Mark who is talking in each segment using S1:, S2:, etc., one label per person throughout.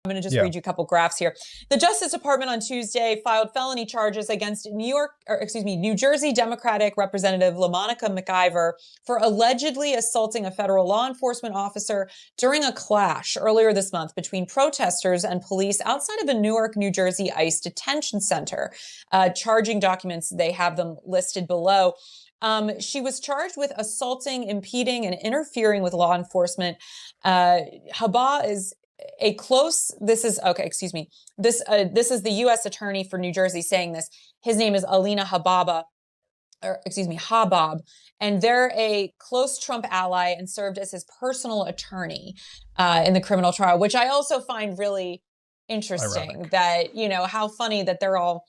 S1: I'm going to just read you a couple graphs here. The Justice Department on Tuesday filed felony charges against New Jersey Democratic Representative LaMonica McIver for allegedly assaulting a federal law enforcement officer during a clash earlier this month between protesters and police outside of a Newark, New Jersey ICE detention center. Charging documents, they have them listed below. She was charged with assaulting, impeding, and interfering with law enforcement. Habba is this is the U.S. attorney for New Jersey saying this. His name is Habab, and they're a close Trump ally and served as his personal attorney in the criminal trial, which I also find really interesting. Ironic. That, how funny that they're all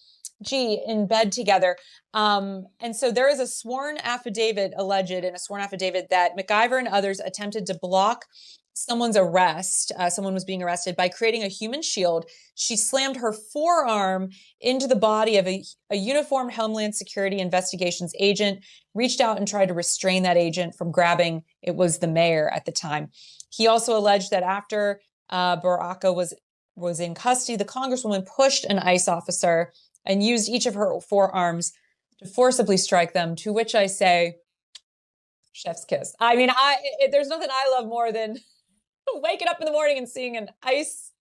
S1: in bed together. And so there is a sworn affidavit that McIver and others attempted to block someone's arrest. Someone was being arrested by creating a human shield. She slammed her forearm into the body of a uniformed Homeland Security investigations agent, reached out and tried to restrain that agent from grabbing. It was the mayor at the time. He also alleged that after Baraka was in custody, the Congresswoman pushed an ICE officer and used each of her forearms to forcibly strike them, to which I say, chef's kiss. I mean, there's nothing I love more than waking up in the morning and seeing an ICE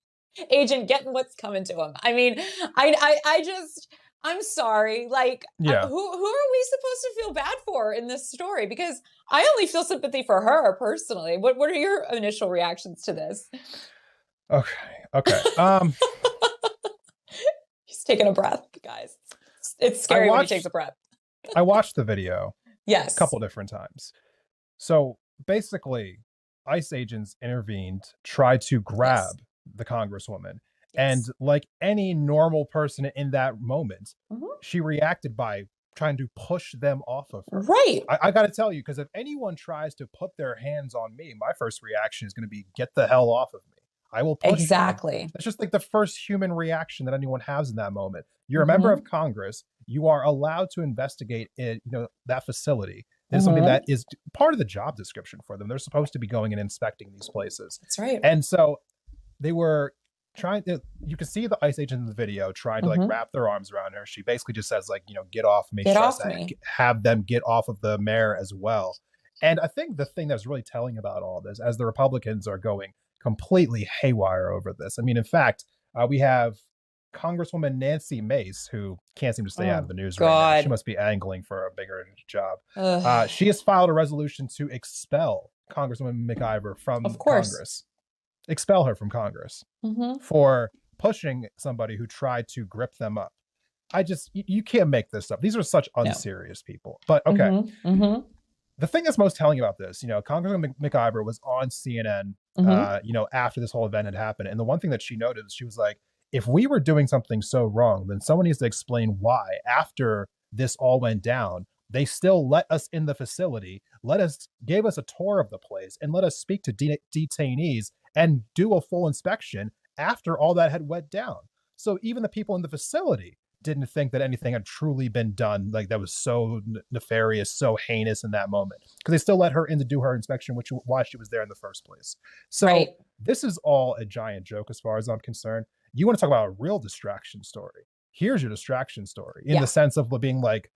S1: agent getting what's coming to him. I mean, I'm sorry. Like, who are we supposed to feel bad for in this story? Because I only feel sympathy for her personally. What are your initial reactions to this?
S2: Okay.
S1: He's taking a breath, guys. It's scary when he takes a breath.
S2: I watched the video.
S1: Yes.
S2: A couple different times. So basically, ICE agents intervened, tried to grab the Congresswoman. And like any normal person in that moment, she reacted by trying to push them off of her.
S1: Right.
S2: I got to tell you, because if anyone tries to put their hands on me, my first reaction is going to be, get the hell off of me. I will push
S1: exactly.
S2: you. It's just like the first human reaction that anyone has in that moment. You're a member of Congress. You are allowed to investigate that facility. There's something that is part of the job description for them. They're supposed to be going and inspecting these places.
S1: That's right.
S2: And so they were trying to, you can see the ICE agent in the video trying to wrap their arms around her. She basically just says get off me.
S1: Get off me.
S2: Have them get off of the mayor as well. And I think the thing that's really telling about all this, as the Republicans are going completely haywire over this. I mean, in fact, we have Congresswoman Nancy Mace, who can't seem to stay out of the news right now. She must be angling for a bigger job. She has filed a resolution to expel Congresswoman McIver from Congress. Expel her from Congress for pushing somebody who tried to grip them up. You can't make this up. These are such unserious people. But okay. The thing that's most telling about this, Congresswoman McIver was on CNN, after this whole event had happened. And the one thing that she noted is she was like, if we were doing something so wrong, then someone needs to explain why after this all went down, they still let us in the facility, gave us a tour of the place, and let us speak to detainees and do a full inspection after all that had went down. So even the people in the facility didn't think that anything had truly been done that was so nefarious, so heinous in that moment, because they still let her in to do her inspection, why she was there in the first place. So this is all a giant joke as far as I'm concerned. You want to talk about a real distraction story. Here's your distraction story in the sense of being like,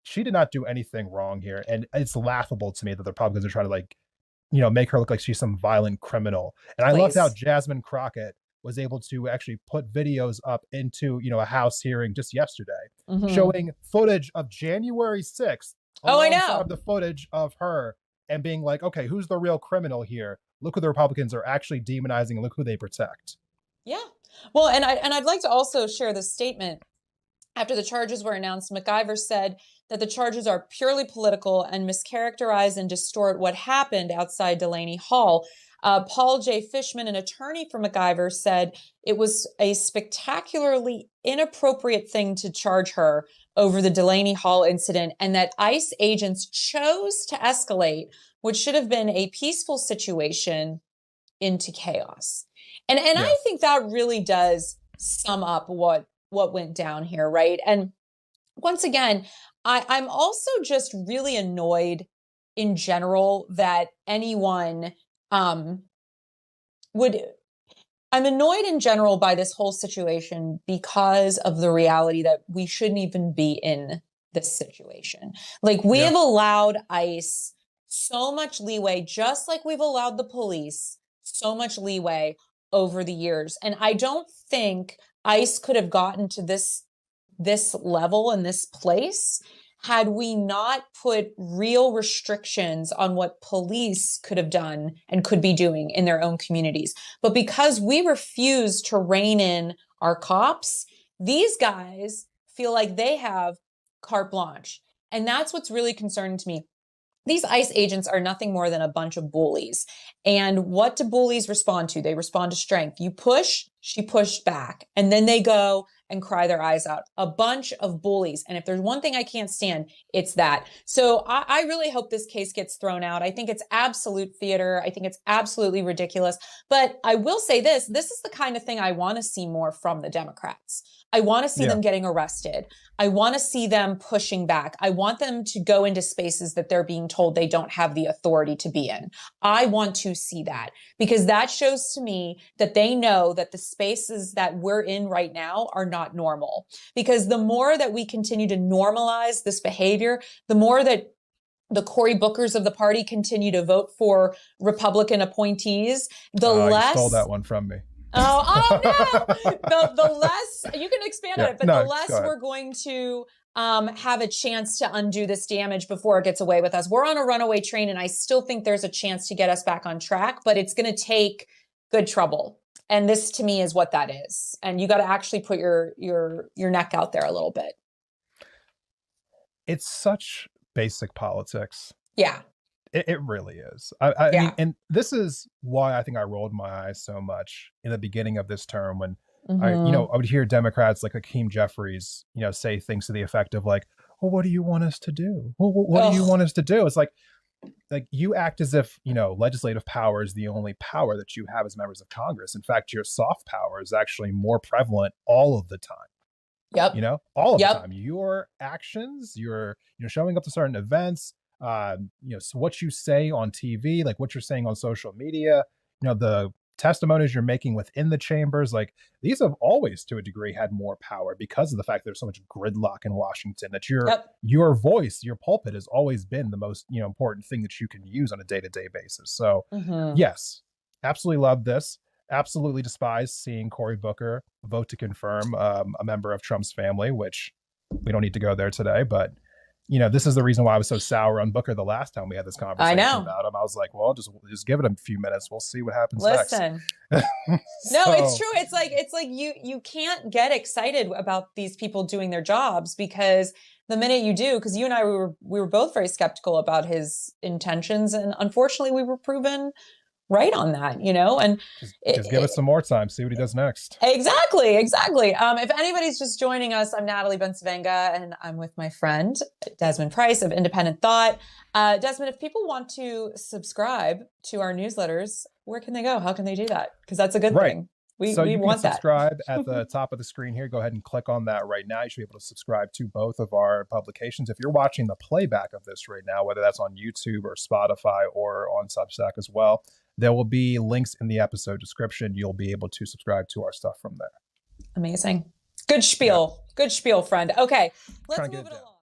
S2: she did not do anything wrong here. And it's laughable to me that the Republicans are trying to make her look like she's some violent criminal. And I loved how Jasmine Crockett was able to actually put videos up into, a House hearing just yesterday, showing footage of January 6th.
S1: I know.
S2: The footage of her and being like, okay, who's the real criminal here? Look who the Republicans are actually demonizing and look who they protect.
S1: Yeah. Well, and I'd like to also share this statement. After the charges were announced, McIver said that the charges are purely political and mischaracterize and distort what happened outside Delaney Hall. Paul J. Fishman, an attorney for McIver, said it was a spectacularly inappropriate thing to charge her over the Delaney Hall incident, and that ICE agents chose to escalate what should have been a peaceful situation into chaos. And I think that really does sum up what went down here, right? And once again, I'm also just really annoyed in general that anyone would I'm annoyed in general by this whole situation because of the reality that we shouldn't even be in this situation. Like, we have allowed ICE so much leeway, just like we've allowed the police so much leeway over the years. And I don't think ICE could have gotten to this level and this place had we not put real restrictions on what police could have done and could be doing in their own communities. But because we refuse to rein in our cops, these guys feel like they have carte blanche. And that's what's really concerning to me. These ICE agents are nothing more than a bunch of bullies. And what do bullies respond to? They respond to strength. You push, she pushed back. And then they go and cry their eyes out. A bunch of bullies. And if there's one thing I can't stand, it's that. So I really hope this case gets thrown out. I think it's absolute theater. I think it's absolutely ridiculous. But I will say this is the kind of thing I want to see more from the Democrats. I want to see them getting arrested. I want to see them pushing back. I want them to go into spaces that they're being told they don't have the authority to be in. I want to see that, because that shows to me that they know that the spaces that we're in right now are not normal. Because the more that we continue to normalize this behavior, the more that the Cory Bookers of the party continue to vote for Republican appointees, the less—
S2: You stole that one from me.
S1: Oh no! The less you can expand on it, but the less we're going to have a chance to undo this damage before it gets away with us. We're on a runaway train, and I still think there's a chance to get us back on track, but it's going to take good trouble. And this, to me, is what that is. And you got to actually put your neck out there a little bit.
S2: It's such basic politics.
S1: Yeah.
S2: It really is. I mean, and this is why I think I rolled my eyes so much in the beginning of this term when I would hear Democrats like Hakeem Jeffries, say things to the effect of like, well, what do you want us to do? Well, what do you want us to do? It's like you act as if, legislative power is the only power that you have as members of Congress. In fact, your soft power is actually more prevalent all of the time.
S1: Yep.
S2: All of the time. Your actions, your showing up to certain events, so what you say on TV, like what you're saying on social media, the testimonies you're making within the chambers, like these have always to a degree had more power because of the fact there's so much gridlock in Washington that your voice, your pulpit has always been the most, important thing that you can use on a day-to-day basis. So yes, absolutely love this. Absolutely despise seeing Cory Booker vote to confirm a member of Trump's family, which we don't need to go there today, but this is the reason why I was so sour on Booker the last time we had this conversation about him. I was like, well, just give it a few minutes. We'll see what happens next.
S1: No, it's true. It's like you can't get excited about these people doing their jobs, because the minute you do, because you and I, we were both very skeptical about his intentions, and unfortunately we were proven right on that, and
S2: just give us some more time, see what he does next.
S1: Exactly. If anybody's just joining us, I'm Natalie Bencivenga, and I'm with my friend Desmond Price of Independent Thought. Desmond, if people want to subscribe to our newsletters, where can they go? How can they do that? Because that's a good thing. We want that.
S2: Subscribe at the top of the screen here. Go ahead and click on that right now. You should be able to subscribe to both of our publications. If you're watching the playback of this right now, whether that's on YouTube or Spotify or on Substack as well, there will be links in the episode description. You'll be able to subscribe to our stuff from there.
S1: Amazing. Good spiel. Good spiel, friend. Okay, let's move it along.